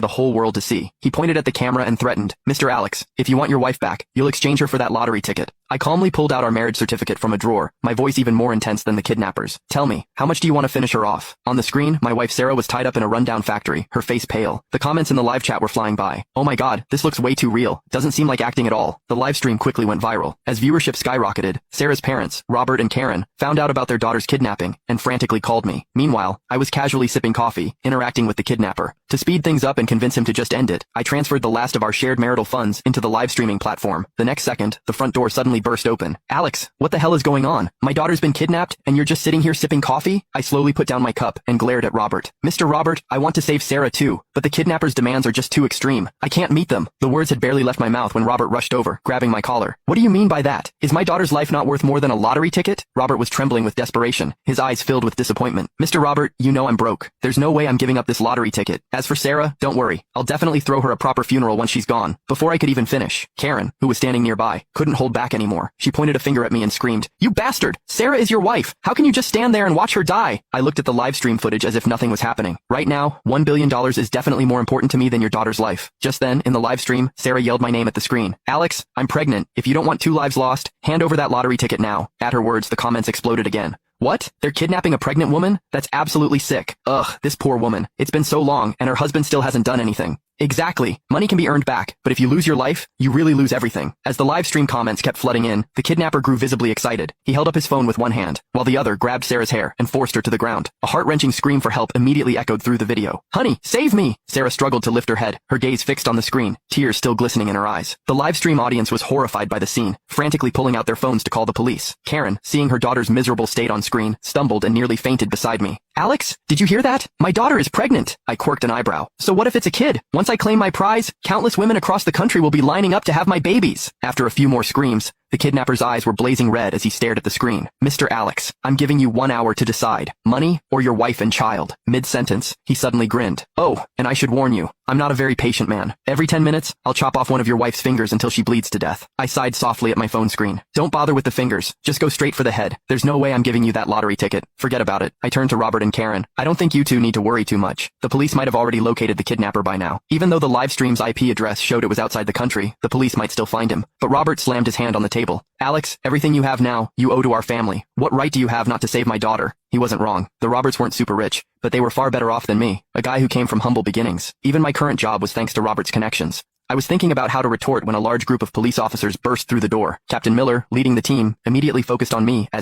the whole world to see. He pointed at the camera and threatened, "Mr. Alex, if you want your wife back, you'll exchange her for that lottery ticket." I calmly pulled out our marriage certificate from a drawer, my voice even more intense than the kidnappers. "Tell me, how much do you want to finish her off?" On the screen, my wife Sarah was tied up in a rundown factory, her face pale. The comments in the live chat were flying by. "Oh my god, this looks way too real. Doesn't seem like acting at all." The live stream quickly went viral. As viewership skyrocketed, Sarah's parents, Robert and Karen, found out about their daughter's kidnapping and frantically called me. Meanwhile, I was casually sipping coffee, interacting with the kidnapper. To speed things up and convince him to just end it, I transferred the last of our shared marital funds into the live streaming platform. The next second, the front door suddenly burst open. "Alex, what the hell is going on? My daughter's been kidnapped, and you're just sitting here sipping coffee?" I slowly put down my cup and glared at Robert. "Mr. Robert, I want to save Sarah too, but the kidnappers' demands are just too extreme. I can't meet them." The words had barely left my mouth when Robert rushed over, grabbing my collar. "What do you mean by that? Is my daughter's life not worth more than a lottery ticket?" Robert was trembling with desperation, his eyes filled with disappointment. "Mr. Robert, you know I'm broke. There's no way I'm giving up this lottery ticket. As for Sarah, don't worry. I'll definitely throw her a proper funeral once she's gone." Before I could even finish, Karen, who was standing nearby, couldn't hold back anymore. She pointed a finger at me and screamed, "You bastard! Sarah is your wife! How can you just stand there and watch her die?" I looked at the live stream footage as if nothing was happening. Right now, $1 billion is definitely more important to me than your daughter's life. Just then, in the live stream, Sarah yelled my name at the screen. "Alex, I'm pregnant. If you don't want 2 lives lost, hand over that lottery ticket now." At her words, the comments exploded again. "What? They're kidnapping a pregnant woman? That's absolutely sick. Ugh, this poor woman. It's been so long, and her husband still hasn't done anything." Exactly. Money can be earned back, but if you lose your life, you really lose everything. As the live stream comments kept flooding in, the kidnapper grew visibly excited. He held up his phone with one hand, while the other grabbed Sarah's hair and forced her to the ground. A heart-wrenching scream for help immediately echoed through the video. "Honey, save me!" Sarah struggled to lift her head, her gaze fixed on the screen, tears still glistening in her eyes. The live stream audience was horrified by the scene, frantically pulling out their phones to call the police. Karen, seeing her daughter's miserable state on screen, stumbled and nearly fainted beside me. "Alex, did you hear that? My daughter is pregnant." I quirked an eyebrow. "So what if it's a kid? Once I claim my prize, countless women across the country will be lining up to have my babies." After a few more screams, the kidnapper's eyes were blazing red as he stared at the screen. "Mr. Alex, I'm giving you 1 hour to decide. Money or your wife and child." Mid-sentence, he suddenly grinned. "Oh, and I should warn you, I'm not a very patient man. Every 10 minutes, I'll chop off one of your wife's fingers until she bleeds to death." I sighed softly at my phone screen. "Don't bother with the fingers. Just go straight for the head. There's no way I'm giving you that lottery ticket. Forget about it." I turned to Robert and Karen. "I don't think you two need to worry too much. The police might have already located the kidnapper by now. Even though the live stream's IP address showed it was outside the country, the police might still find him." But Robert slammed his hand on the table. "Alex, everything you have now, you owe to our family. What right do you have not to save my daughter?" He wasn't wrong. The Roberts weren't super rich, but they were far better off than me, a guy who came from humble beginnings. Even my current job was thanks to Robert's connections. I was thinking about how to retort when a large group of police officers burst through the door. Captain Miller, leading the team, immediately focused on me as